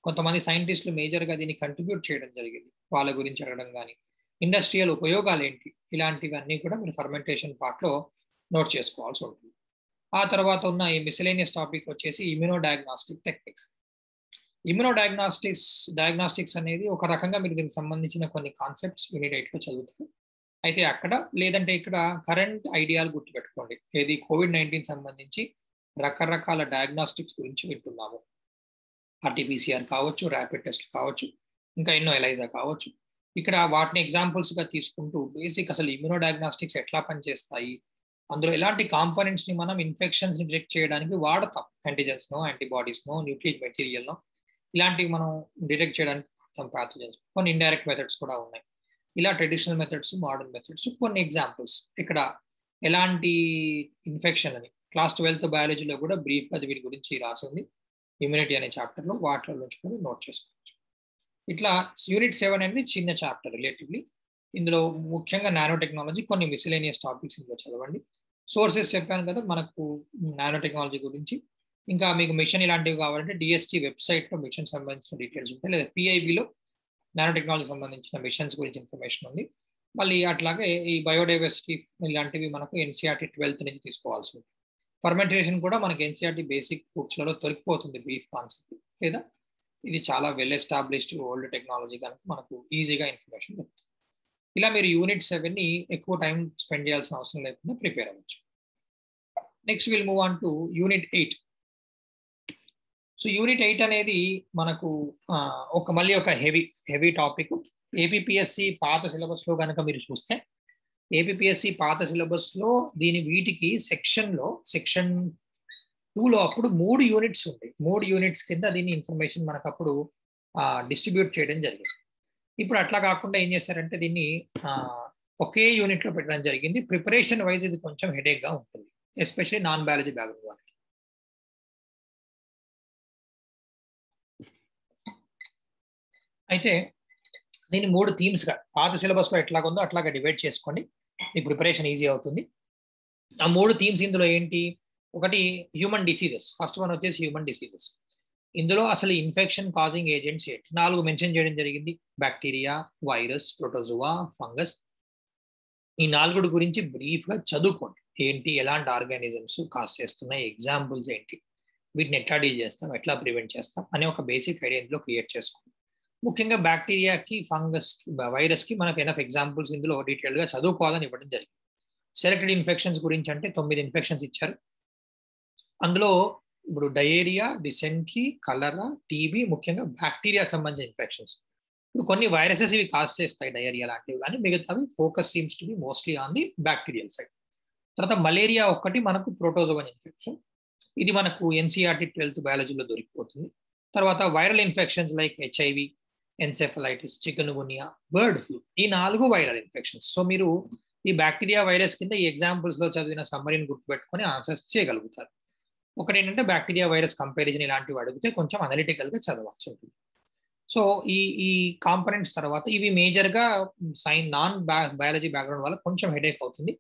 కొంతమంది సైంటిస్టులు మేజర్గా దీన్ని కంట్రిబ్యూట్ చేయడం జరిగింది, వాళ్ళ గురించి అడగడం కానీ, ఇండస్ట్రియల్ ఉపయోగాలు ఏంటి, ఇలాంటివన్నీ కూడా మీరు ఫర్మెంటేషన్ పార్ట్లో నోట్ చేసుకోవాల్సి ఉంటుంది. ఆ తర్వాత ఉన్న ఈ మిస్లేనియస్ టాపిక్ వచ్చేసి immuno diagnostic techniques. Immuno diagnostics అనేది ఒక రకంగా మీరు దీనికి సంబంధించిన కొన్ని కాన్సెప్ట్స్ యూనిట్ 8లో చదువుతారు. అయితే అక్కడ లేదంటే ఇక్కడ కరెంట్ ఐడియాలు గుర్తుపెట్టుకోండి. ఏది COVID-19 సంబంధించి రకరకాల డయాగ్నాస్టిక్స్ గురించి వింటున్నాము. ఆర్టీపీసీఆర్ కావచ్చు, ర్యాపిడ్ టెస్ట్ కావచ్చు, ఇంకా ఎన్నో ఎలైజా కావచ్చు. ఇక్కడ వాటిని ఎగ్జాంపుల్స్గా తీసుకుంటూ బేసిక్ అసలు ఇమ్యూనో డయాగ్నాస్టిక్స్ ఎట్లా పనిచేస్తాయి, అందులో ఎలాంటి కాంపోనెంట్స్ని మనం ఇన్ఫెక్షన్స్ని డిటెక్ట్ చేయడానికి వాడతాం, యాంటీజెన్స్నో, యాంటీబాడీస్నో, న్యూక్లియిక్ మెటీరియల్నో, ఇలాంటివి మనం డిటెక్ట్ చేయడానికి వాడతాం ప్యాథోజన్స్. కొన్ని ఇండైరెక్ట్ మెథడ్స్ కూడా ఉన్నాయి. ఇలా ట్రెడిషనల్ మెథడ్స్, మోడర్న్ మెథడ్స్, కొన్ని ఎగ్జాంపుల్స్. ఇక్కడ ఎలాంటి ఇన్ఫెక్షన్ అని క్లాస్ 12th బయాలజీలో కూడా బ్రీఫ్గా వీటి గురించి రాసింది ఇమ్యూనిటీ అనే చాప్టర్లో, వాటిలో నుంచుకొని నోట్ చేసుకోవచ్చు. ఇట్లా యూనిట్ 7 అనేది చిన్న చాప్టర్ రిలేటివ్లీ. ఇందులో ముఖ్యంగా నానో టెక్నాలజీ, కొన్ని మిస్లేనియస్ టాపిక్స్ ఇందులో చదవండి. సోర్సెస్ చెప్పాను కదా మనకు నానో టెక్నాలజీ గురించి. ఇంకా మీకు మిషన్ ఇలాంటివి కావాలంటే డిఎస్టీ వెబ్సైట్లో మిషన్ సంబంధించిన డీటెయిల్స్ ఉంటాయి, లేదా పిఐబిలో నానో టెక్నాలజీ సంబంధించిన మిషన్స్ గురించి ఇన్ఫర్మేషన్ ఉంది. మళ్ళీ అట్లాగే ఈ బయోడైవర్సిటీ ఇలాంటివి మనకు ఎన్సీఆర్టీ 12th నుంచి తీసుకోవాల్సి ఉంది. ఫర్మెంటేషన్ కూడా మనకి ఎన్సీఆర్టీ బేసిక్ బుక్స్లలో దొరికిపోతుంది బ్రీఫ్ కాన్సెప్ట్, లేదా ఇది చాలా వెల్ ఎస్టాబ్లిష్డ్ ఓల్డ్ టెక్నాలజీ కనుక మనకు ఈజీగా ఇన్ఫర్మేషన్ దొరుకుతుంది. ఇలా మీరు యూనిట్ 7ని ఎక్కువ టైం స్పెండ్ చేయాల్సిన అవసరం లేకుండా ప్రిపేర్ అవ్వచ్చు. Next will move on to unit 8. So unit 8 అనేది మనకు మళ్ళీ ఒక హెవీ టాపిక్. ఏపీఎస్సి పాత సిలబస్లో కనుక మీరు చూస్తే, ఏపీఎస్సి పాత సిలబస్లో వీటికి సెక్షన్ 2లో అప్పుడు 3 యూనిట్స్ ఉంటాయి. 3 యూనిట్స్ కింద దీని ఇన్ఫర్మేషన్ మనకు అప్పుడు డిస్ట్రిబ్యూట్ చేయడం జరిగింది. ఇప్పుడు అట్లా కాకుండా ఏం చేశారంటే దీన్ని ఒకే యూనిట్లో పెట్టడం జరిగింది. ప్రిపరేషన్ వైజ్ ఇది కొంచెం హెడేక్గా ఉంటుంది, ఎస్పెషల్లీ నాన్ బయాలజీ బ్యాక్గ్రౌండ్ వాళ్ళకి. అయితే దీన్ని 3 థీమ్స్గా పాత సిలబస్లో ఎట్లాగుందో అట్లాగా డివైడ్ చేసుకోండి, మీ ప్రిపరేషన్ ఈజీ అవుతుంది. ఆ 3 థీమ్స్ ఇందులో ఏంటి? ఒకటి హ్యూమన్ డిసీజెస్. ఫస్ట్ వన్ వచ్చేసి హ్యూమన్ డిసీజెస్. ఇందులో అసలు ఇన్ఫెక్షన్ కాజింగ్ ఏజెంట్స్ ఏంటి 4 మెన్షన్ చేయడం జరిగింది. Bacteria, virus, protozoa, fungus. ఈ 4 గురించి బ్రీఫ్గా చదువుకోండి. ఏంటి, ఎలాంటి ఆర్గానిజమ్స్ కాజ్ చేస్తున్నాయి, ఎగ్జాంపుల్స్ ఏంటి, వీటిని ఎట్లా డీల్ చేస్తాం, ఎట్లా ప్రివెంట్ చేస్తాం అనే ఒక బేసిక్ ఐడియా ఇందులో క్రియేట్ చేసుకోండి. ముఖ్యంగా బ్యాక్టీరియాకి, ఫంగస్కి, వైరస్కి మనకు ఎనఫ్ ఎగ్జాంపుల్స్ ఇందులో డీటెయిల్గా చదువుకోవాలని ఇవ్వడం జరిగింది. సెలెక్టెడ్ ఇన్ఫెక్షన్స్ గురించి అంటే 9 ఇన్ఫెక్షన్స్ ఇచ్చారు. అందులో ఇప్పుడు డయేరియా, డిసెంట్రీ, కలరా, టీబీ, ముఖ్యంగా బ్యాక్టీరియా సంబంధించిన ఇన్ఫెక్షన్స్. ఇప్పుడు కొన్ని వైరసెస్ ఇవి కాజ్ చేస్తాయి డయేరియా లాంటివి, కానీ మిగతావి focus seems to be mostly on the bacterial side. తర్వాత మలేరియా ఒక్కటి మనకు ప్రోటోజోవన్ ఇన్ఫెక్షన్, ఇది మనకు ఎన్సీఆర్టీ 12th బయాలజీలో దొరికిపోతుంది. తర్వాత viral infections like HIV, encephalitis, chikungunya, bird flu, ఈ 4 వైరల్ ఇన్ఫెక్షన్స్. సో మీరు ఈ బ్యాక్టీరియా, వైరస్ కింద ఈ ఎగ్జాంపుల్స్లో చదివిన సమ్మరీని గుర్తుపెట్టుకొని ఆన్సర్స్ చేయగలుగుతారు. ఒకటి ఏంటంటే బ్యాక్టీరియా, వైరస్ కంపారిజన్ ఇలాంటివి అడిగితే కొంచెం అనలిటికల్గా చదవాల్సి ఉంటుంది. సో ఈ కాంపనెంట్స్ తర్వాత ఇవి మేజర్గా నాన్ బయాలజీ బ్యాక్గ్రౌండ్ వల్ల కొంచెం హెడేక్ అవుతుంది.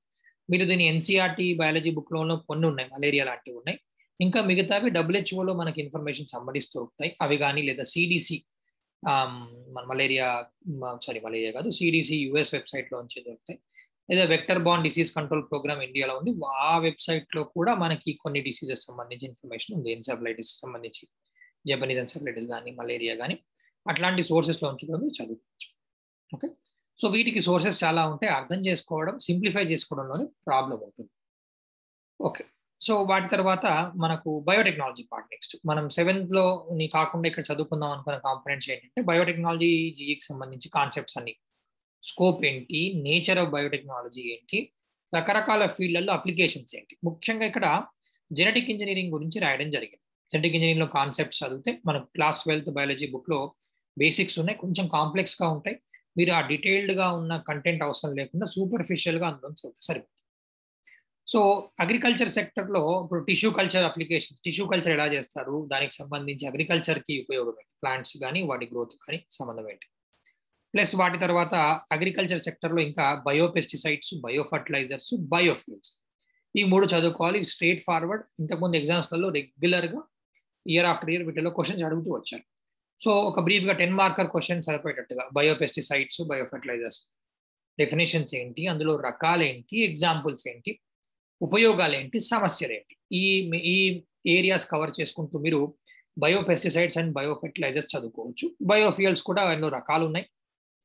మీరు దీన్ని ఎన్సీఆర్టీ బయాలజీ బుక్లోనూ కొన్ని ఉన్నాయి, మలేరియా లాంటివి ఉన్నాయి. ఇంకా మిగతావి WHO మనకి ఇన్ఫర్మేషన్ సమ్మరీస్ దొరుకుతాయి, అవి కానీ, లేదా CDC మన మలేరియా కాదు, CDC US వెబ్సైట్లో నుంచి దొరుకుతాయి. లేదా vector borne disease control programme ఇండియాలో ఉంది, ఆ వెబ్సైట్లో కూడా మనకి కొన్ని డిసీజెస్ సంబంధించి ఇన్ఫర్మేషన్ ఉంది. ఎన్సెఫలైటిస్ సంబంధించి, జపనీస్ ఎన్సెఫలైటిస్ కానీ, మలేరియా కానీ, అట్లాంటి సోర్సెస్లో నుంచి కూడా మీరు చదువుకోవచ్చు. ఓకే, సో వీటికి సోర్సెస్ చాలా ఉంటాయి, అర్థం చేసుకోవడం, సింప్లిఫై చేసుకోవడంలోనే ప్రాబ్లం ఉంటుంది. ఓకే, సో వాటి తర్వాత మనకు బయోటెక్నాలజీ పార్ట్ నెక్స్ట్. మనం 7th కాకుండా ఇక్కడ చదువుకుందాం అనుకున్న కాంపోనెంట్స్ ఏంటంటే బయోటెక్నాలజీ జీఈకి సంబంధించి కాన్సెప్ట్స్ అన్ని, స్కోప్ ఏంటి, నేచర్ ఆఫ్ బయోటెక్నాలజీ ఏంటి, రకరకాల ఫీల్డ్లలో అప్లికేషన్స్ ఏంటి. ముఖ్యంగా ఇక్కడ జెనెటిక్ ఇంజనీరింగ్ గురించి రాయడం జరిగింది. జెనెటిక్ ఇంజనీరింగ్లో కాన్సెప్ట్స్ చదివితే మనకు క్లాస్ 12th బయాలజీ బుక్లో బేసిక్స్ ఉన్నాయి, కొంచెం కాంప్లెక్స్గా ఉంటాయి. మీరు ఆ డీటెయిల్డ్గా ఉన్న కంటెంట్ అవసరం లేకుండా సూపర్ఫిషియల్గా అందులో చదివితే సరిపోతుంది. సో అగ్రికల్చర్ సెక్టర్లో ఇప్పుడు tissue culture applications, tissue culture ఎలా చేస్తారు, దానికి సంబంధించి అగ్రికల్చర్కి ఉపయోగం ఏంటి, ప్లాంట్స్ కానీ వాటి గ్రోత్ కానీ సంబంధం ఏంటి. ప్లస్ వాటి తర్వాత అగ్రికల్చర్ సెక్టర్లో ఇంకా బయోపెస్టిసైడ్స్, బయోఫర్టిలైజర్స్, బయోఫ్యూల్స్, ఈ 3 చదువుకోవాలి. Straight forward. ఇంతకుముందు ఎగ్జామ్స్లలో రెగ్యులర్గా ఇయర్ ఆఫ్టర్ ఇయర్ వీటిలో క్వశ్చన్స్ అడుగుతూ వచ్చారు. సో ఒక బ్రీఫ్గా 10 మార్కర్ క్వశ్చన్ సరిపోయేటట్టుగా బయోపెస్టిసైడ్స్, బయోఫర్టిలైజర్స్ డెఫినేషన్స్ ఏంటి, అందులో రకాలేంటి, ఎగ్జాంపుల్స్ ఏంటి, ఉపయోగాలు ఏంటి, సమస్యలు ఏంటి, ఈ ఏరియాస్ కవర్ చేసుకుంటూ మీరు బయోపెస్టిసైడ్స్ అండ్ బయోఫర్టిలైజర్స్ చదువుకోవచ్చు. బయోఫ్యూయల్స్ కూడా ఎన్నో రకాలు ఉన్నాయి.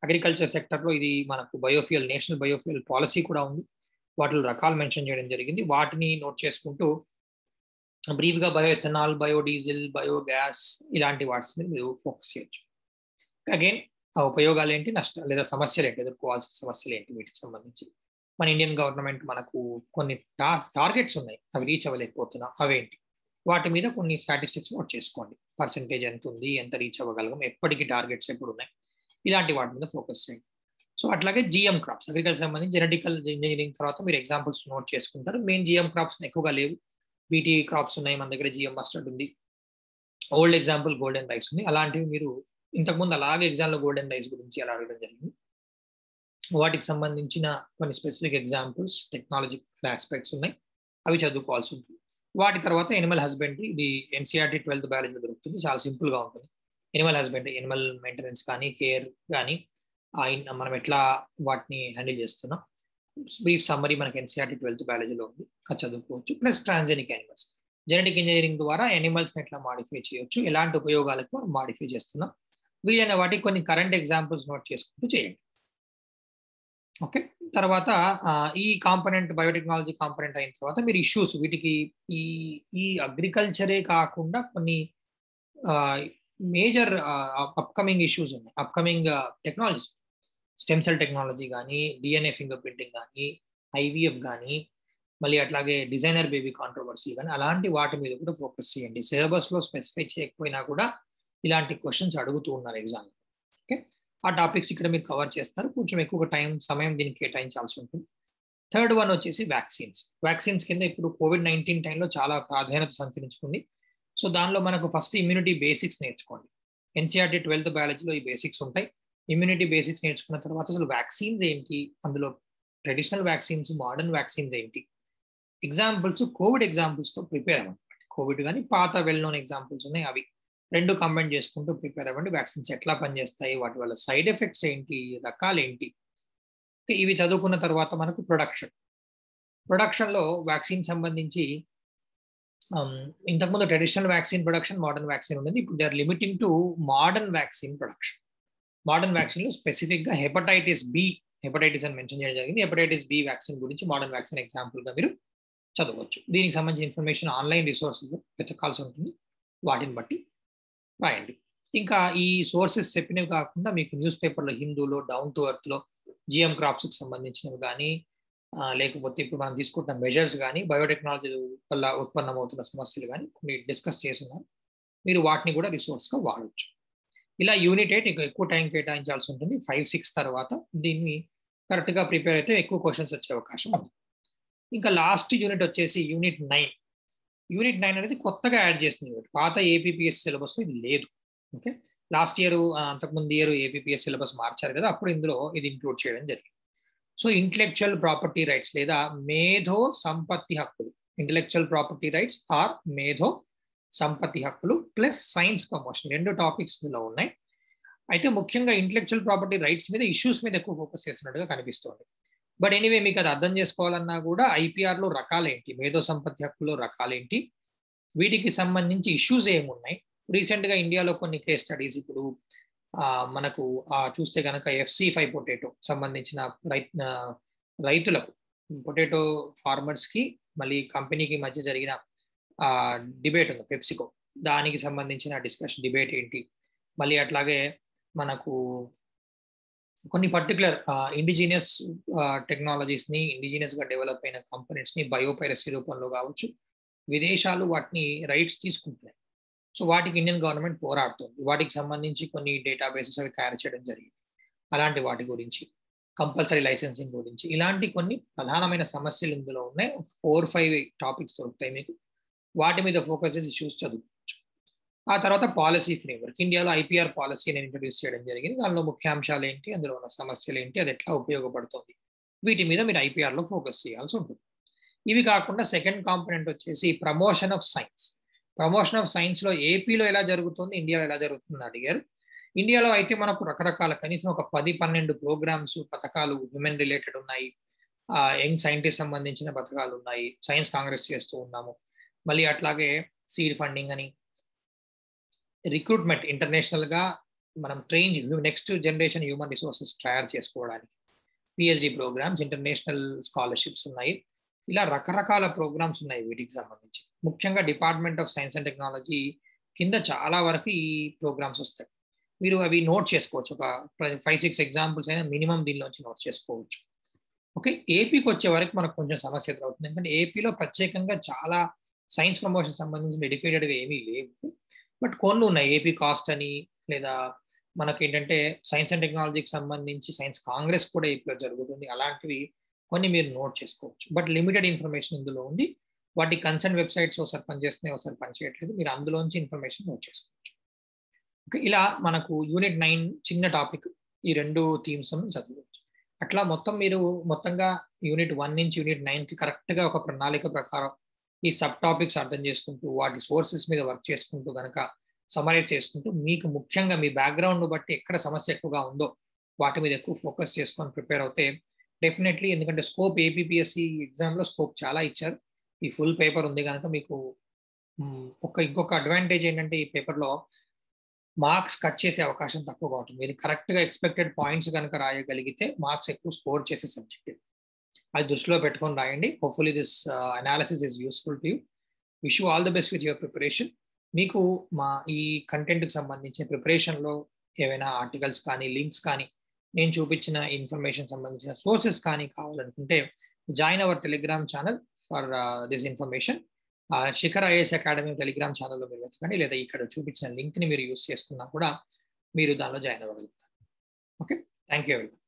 అగ్రికల్చర్ సెక్టర్లో ఇది మనకు బయోఫ్యూయల్, నేషనల్ బయోఫ్యూయల్ పాలసీ కూడా ఉంది, వాటిలో రకాలు మెన్షన్ చేయడం జరిగింది. వాటిని నోట్ చేసుకుంటూ బ్రీఫ్గా బయోఎథనాల్, బయోడీజిల్, బయోగ్యాస్ ఇలాంటి వాటి మీద మీరు ఫోకస్ చేయొచ్చు. అగైన్ ఆ ఉపయోగాలు ఏంటి, నష్టాలు లేదా సమస్యలు ఏంటి, ఎదుర్కోవాల్సిన సమస్యలు ఏంటి, వీటికి సంబంధించి మన ఇండియన్ గవర్నమెంట్ మనకు కొన్ని టార్గెట్స్ ఉన్నాయి, అవి రీచ్ అవ్వలేకపోతున్నా అవేంటి, వాటి మీద కొన్ని స్టాటిస్టిక్స్ నోట్ చేసుకోండి. పర్సెంటేజ్ ఎంత ఉంది, ఎంత రీచ్ అవ్వగలగం, ఎప్పటికీ టార్గెట్స్ ఎప్పుడు ఉన్నాయి, ఇలాంటి వాటి మీద ఫోకస్ చేయండి. సో అట్లాగే జిఎం క్రాప్స్, అగ్రికల్చర్ సంబంధించి జెనెటికల్ ఇంజనీరింగ్ తర్వాత మీరు ఎగ్జాంపుల్స్ నోట్ చేసుకుంటారు. మెయిన్ జిఎం క్రాప్స్ ఎక్కువగా లేవు, బీటీ క్రాప్స్ ఉన్నాయి, మన దగ్గర జిఎం మస్టర్డ్ ఉంది, ఓల్డ్ ఎగ్జాంపుల్ గోల్డెన్ రైస్ ఉంది. అలాంటివి మీరు ఇంతకుముందు అలాగే ఎగ్జామ్లో గోల్డెన్ రైస్ గురించి అలా అడగడం జరిగింది. వాటికి సంబంధించిన కొన్ని స్పెసిఫిక్ ఎగ్జాంపుల్స్, టెక్నాలజికల్ ఆస్పెక్ట్స్ ఉన్నాయి, అవి చదువుకోవాల్సి ఉంటుంది. వాటి తర్వాత ఎనిమల్ హస్బెండరీ, ఇది ఎన్సీఆర్టీ 12th బయాలజీలో దొరుకుతుంది, చాలా సింపుల్గా ఉంటుంది. ఎనిమల్ హస్బెండరీ, ఎనిమల్ మెయింటెనెన్స్ కానీ, కేర్ కానీ, మనం ఎట్లా వాటిని హ్యాండిల్ చేస్తున్నాం, బ్రీఫ్ సమ్మరీ మనకి ఎన్సీఆర్టీ 12th బయాలజీలో ఉంది, అది చదువుకోవచ్చు. Plus transgenic animals, genetic engineering ద్వారా యానిమల్స్ని ఎట్లా మాడిఫై చేయొచ్చు, ఎలాంటి ఉపయోగాలకు మనం మాడిఫై చేస్తున్నాం, వీలైన వాటికి కొన్ని కరెంట్ ఎగ్జాంపుల్స్ నోట్ చేసుకుంటూ చేయండి. ఓకే, తర్వాత ఈ కాంపనెంట్, బయోటెక్నాలజీ కాంపనెంట్ అయిన తర్వాత మీరు ఇష్యూస్, వీటికి ఈ అగ్రికల్చరే కాకుండా కొన్ని మేజర్ అప్కమింగ్ ఇష్యూస్ ఉన్నాయి, upcoming technologies, stem cell technology కానీ, డిఎన్ఏ ఫింగర్ ప్రింటింగ్ కానీ, ఐవీఎఫ్ కానీ, మళ్ళీ అట్లాగే డిజైనర్ బేబీ కాంట్రవర్సీ కానీ, అలాంటి వాటి మీద కూడా ఫోకస్ చేయండి. సిలబస్లో స్పెసిఫై చేయకపోయినా కూడా ఇలాంటి క్వశ్చన్స్ అడుగుతూ ఉన్నారు ఎగ్జామ్. ఓకే, ఆ టాపిక్స్ ఇక్కడ మీరు కవర్ చేస్తారు, కొంచెం ఎక్కువ సమయం దీనికి కేటాయించాల్సి ఉంటుంది. థర్డ్ వన్ వచ్చేసి వ్యాక్సిన్స్ కింద ఇప్పుడు COVID-19 టైంలో చాలా ప్రాధాన్యత సంతరించుకుంది. సో దానిలో మనకు ఫస్ట్ ఇమ్యూనిటీ బేసిక్స్ నేర్చుకోండి. ఎన్సీఆర్టీ 12th బయాలజీలో ఈ బేసిక్స్ ఉంటాయి. ఇమ్యూనిటీ బేసిక్స్ నేర్చుకున్న తర్వాత అసలు వ్యాక్సిన్స్ ఏంటి, అందులో ట్రెడిషనల్ వ్యాక్సిన్స్, మోడర్న్ వ్యాక్సిన్స్ ఏంటి, ఎగ్జాంపుల్స్, కోవిడ్ ఎగ్జాంపుల్స్తో ప్రిపేర్ అవ్వండి. కోవిడ్ కానీ పాత వెల్ నోన్ ఎగ్జాంపుల్స్ ఉన్నాయి, అవి రెండు కంబైన్ చేసుకుంటూ ప్రిపేర్ అవ్వండి. వ్యాక్సిన్స్ ఎట్లా పనిచేస్తాయి, వాటి వల్ల సైడ్ ఎఫెక్ట్స్ ఏంటి, రకాలు ఏంటి, ఇవి చదువుకున్న తర్వాత మనకు ప్రొడక్షన్లో వ్యాక్సిన్ సంబంధించి ఇంతకుముందు traditional vaccine production, modern vaccine ఉండేది. ఇప్పుడు they are limiting to modern vaccine production. Modern వ్యాక్సిన్లో స్పెసిఫిక్గా హెపటైటిస్ అని మెన్షన్ చేయడం జరిగింది. హెపటైటిస్ బి వ్యాక్సిన్ గురించి మోడర్న్ వ్యాక్సిన్ ఎగ్జాంపుల్గా మీరు చదవచ్చు. దీనికి సంబంధించిన ఇన్ఫర్మేషన్ ఆన్లైన్ రిసోర్సెస్ వెతకాల్సి ఉంటుంది, వాటిని బట్టి రాయండి. ఇంకా ఈ సోర్సెస్ చెప్పినవి కాకుండా మీకు న్యూస్ పేపర్లో, హిందూలో, డౌన్ టు ఎర్త్లో జిఎం క్రాప్స్కి సంబంధించినవి కానీ, లేకపోతే ఇప్పుడు మనం తీసుకుంటున్న మెజర్స్ కానీ, బయోటెక్నాలజీ వల్ల ఉత్పన్నమవుతున్న సమస్యలు కానీ కొన్ని డిస్కస్ చేస్తున్నారు, మీరు వాటిని కూడా రిసోర్స్గా వాడచ్చు. ఇలా యూనిట్ 8 ఎక్కువ టైం కేటాయించాల్సి ఉంటుంది. 5, 6 తర్వాత దీన్ని కరెక్ట్గా ప్రిపేర్ అయితే ఎక్కువ క్వశ్చన్స్ వచ్చే అవకాశం ఉంది. ఇంకా లాస్ట్ యూనిట్ వచ్చేసి యూనిట్ 9. యూనిట్ 9 అనేది కొత్తగా యాడ్ చేసింది, పాత ఏపీపీఎస్ సిలబస్లో ఇది లేదు. ఓకే, లాస్ట్ ఇయర్, అంతకుముందు ఇయర్ ఏపీపీఎస్ సిలబస్ మార్చారు కదా, అప్పుడు ఇందులో ఇది ఇంక్లూడ్ చేయడం జరిగింది. సో ఇంటలెక్చువల్ ప్రాపర్టీ రైట్స్ లేదా మేధో సంపత్తి హక్కులు, ఇంటలెక్చువల్ ప్రాపర్టీ రైట్స్ ఆర్ మేధో సంపత్తి హక్కులు ప్లస్ సైన్స్ ప్రమోషన్, 2 టాపిక్స్ ఇందులో ఉన్నాయి. అయితే ముఖ్యంగా ఇంటెలెక్చువల్ ప్రాపర్టీ రైట్స్ మీద ఇష్యూస్ మీద ఎక్కువ ఫోకస్ చేస్తున్నట్టుగా కనిపిస్తోంది. బట్ ఎనీవే మీకు అది అర్థం చేసుకోవాలన్నా కూడా ఐపీఆర్‌లో రకాలేంటి? మేధో సంపత్తి హక్కులో రకాలేంటి? వీటికి సంబంధించి ఇష్యూస్ ఏమున్నాయి? రీసెంట్‌గా ఇండియాలో కొన్ని కేస్ స్టడీస్ ఇప్పుడు మనకు చూస్తే గనక FC5 పొటాటో సంబంధించిన రైతులకు పొటాటో ఫార్మర్స్‌కి మళ్ళీ కంపెనీకి మధ్య జరిగిన డిబేట్ ఉంది పెప్సికో. దానికి సంబంధించిన డిబేట్ ఏంటి? మళ్ళీ అట్లాగే మనకు కొన్ని పర్టిక్యులర్ ఇండిజినియస్ టెక్నాలజీస్‌ని ఇండిజినియస్‌గా డెవలప్ అయిన కంపెనీస్‌ని బయోపైరసీ రూపంలో కావచ్చు, విదేశాలు వాటిని రైట్స్ తీసుకుంటున్నాయి. సో వాటికి ఇండియన్ గవర్నమెంట్ పోరాడుతుంది. వాటికి సంబంధించి కొన్ని డేటాబేసెస్ అవి తయారు చేయడం జరిగింది. అలాంటి వాటి గురించి, కంపల్సరీ లైసెన్సింగ్ గురించి, ఇలాంటి కొన్ని ప్రధానమైన సమస్యలు ఇందులో ఉన్నాయి. ఒక 4, 5 టాపిక్స్ దొరుకుతాయి మీకు. వాటి మీద ఫోకస్ చేసి ఇష్యూస్ చదువుకోవచ్చు. ఆ తర్వాత పాలసీ ఫ్రేమ్‌వర్క్. ఇండియాలో ఐపీఆర్ పాలసీ నేను ఇంట్రడ్యూస్ చేయడం జరిగింది. దానిలో ముఖ్యాంశాలు ఏంటి? అందులో ఉన్న సమస్యలు ఏంటి? అది ఎట్లా ఉపయోగపడుతుంది? వీటి మీద మీరు ఐపీఆర్‌లో ఫోకస్ చేయాల్సి ఉంటుంది. ఇవి కాకుండా సెకండ్ కాంపోనెంట్ వచ్చేసి promotion of science. Promotion of సైన్స్‌లో ఏపీలో ఎలా జరుగుతుంది? ఇండియాలో ఎలా జరుగుతుందని అడిగారు. ఇండియాలో అయితే మనకు రకరకాల కనీసం ఒక 10, 12 ప్రోగ్రామ్స్, పథకాలు విమెన్ రిలేటెడ్ ఉన్నాయి. యంగ్ సైంటిస్ట్ సంబంధించిన పథకాలు ఉన్నాయి. సైన్స్ కాంగ్రెస్ చేస్తూ ఉన్నాము. మళ్ళీ అట్లాగే సీడ్ ఫండింగ్ అని, రిక్రూట్మెంట్ ఇంటర్నేషనల్‌గా మనం నెక్స్ట్ జనరేషన్ హ్యూమన్ రిసోర్సెస్ తయారు చేసుకోవడానికి పీహెచ్‌డీ ప్రోగ్రామ్స్, ఇంటర్నేషనల్ స్కాలర్‌షిప్స్ ఉన్నాయి. ఇలా రకరకాల ప్రోగ్రామ్స్ ఉన్నాయి వీటికి సంబంధించి. ముఖ్యంగా department of science and technology కింద చాలా వరకు ఈ ప్రోగ్రామ్స్ వస్తాయి. మీరు అవి నోట్ చేసుకోవచ్చు. ఒక 5, 6 ఎగ్జాంపుల్స్ అయినా మినిమం దీనిలోంచి నోట్ చేసుకోవచ్చు. ఓకే. ఏపీకి వచ్చే వరకు మనకు కొంచెం సమస్య ఎదురవుతుంది. ఎందుకంటే ఏపీలో ప్రత్యేకంగా చాలా సైన్స్ ప్రమోషన్ సంబంధించిన డెడికేటెడ్‌గా ఏమీ లేవు. బట్ కొన్ని ఉన్నాయి. ఏపీ కాస్ట్ అని, లేదా మనకేంటంటే సైన్స్ అండ్ టెక్నాలజీకి సంబంధించి సైన్స్ కాంగ్రెస్ కూడా ఏపీలో జరుగుతుంది. అలాంటివి కొన్ని మీరు నోట్ చేసుకోవచ్చు. బట్ లిమిటెడ్ ఇన్ఫర్మేషన్ ఇందులో ఉంది. వాటి కన్సర్న్ వెబ్‌సైట్స్ ఒకసారి పనిచేస్తున్నాయి, ఒకసారి పనిచేయట్లేదు. మీరు అందులోంచి ఇన్ఫర్మేషన్ నోట్ చేసుకోవచ్చు. ఓకే. ఇలా మనకు యూనిట్ 9 చిన్న టాపిక్. ఈ 2 థీమ్స్‌ను చదవచ్చు. అట్లా మొత్తంగా యూనిట్ 1 నుంచి యూనిట్ 9కి కరెక్ట్‌గా ఒక ప్రణాళిక ప్రకారం ఈ సబ్ టాపిక్స్ అర్థం చేసుకుంటూ, వాటి సోర్సెస్ మీద వర్క్ చేసుకుంటూ గనక సమ్మరైజ్ చేసుకుంటూ, మీకు ముఖ్యంగా మీ బ్యాక్‌గ్రౌండ్‌ని బట్టి ఎక్కడ సమస్య ఎక్కువగా ఉందో వాటి మీద ఎక్కువ ఫోకస్ చేసుకొని ప్రిపేర్ అవుతే డెఫినెట్‌లీ, ఎందుకంటే స్కోప్ ఏపీపీఎస్సీ ఎగ్జామ్‌లో స్కోప్ చాలా ఇచ్చారు. ఈ ఫుల్ పేపర్ ఉంది గనక మీకు ఇంకొక అడ్వాంటేజ్ ఏంటంటే ఈ పేపర్‌లో మార్క్స్ కట్ చేసే అవకాశం తక్కువగా ఉంటుంది. మీరు కరెక్ట్‌గా ఎక్స్‌పెక్టెడ్ పాయింట్స్ గనక రాయగలిగితే మార్క్స్ ఎక్కువ స్కోర్ చేసే సబ్జెక్ట్. అది దృష్టిలో పెట్టుకొని రాయండి. Hopefully this analysis is useful to you. Wish you all the best with your preparation. మీకు మా ఈ కంటెంట్‌కి సంబంధించిన ప్రిపరేషన్‌లో ఏవైనా ఆర్టికల్స్ కానీ, లింక్స్ కానీ, నేను చూపించిన ఇన్ఫర్మేషన్ సంబంధించిన సోర్సెస్ కానీ కావాలనుకుంటే join hour Telegram channel for this information. Shikhar IAS academy Telegram ఛానల్‌లో మీరు వెతకండి, లేదా ఇక్కడ చూపించిన లింక్‌ని మీరు యూజ్ చేసుకున్నా కూడా మీరు దానిలో జాయిన్ అవ్వగలుగుతారు. ఓకే. Thank you everyone.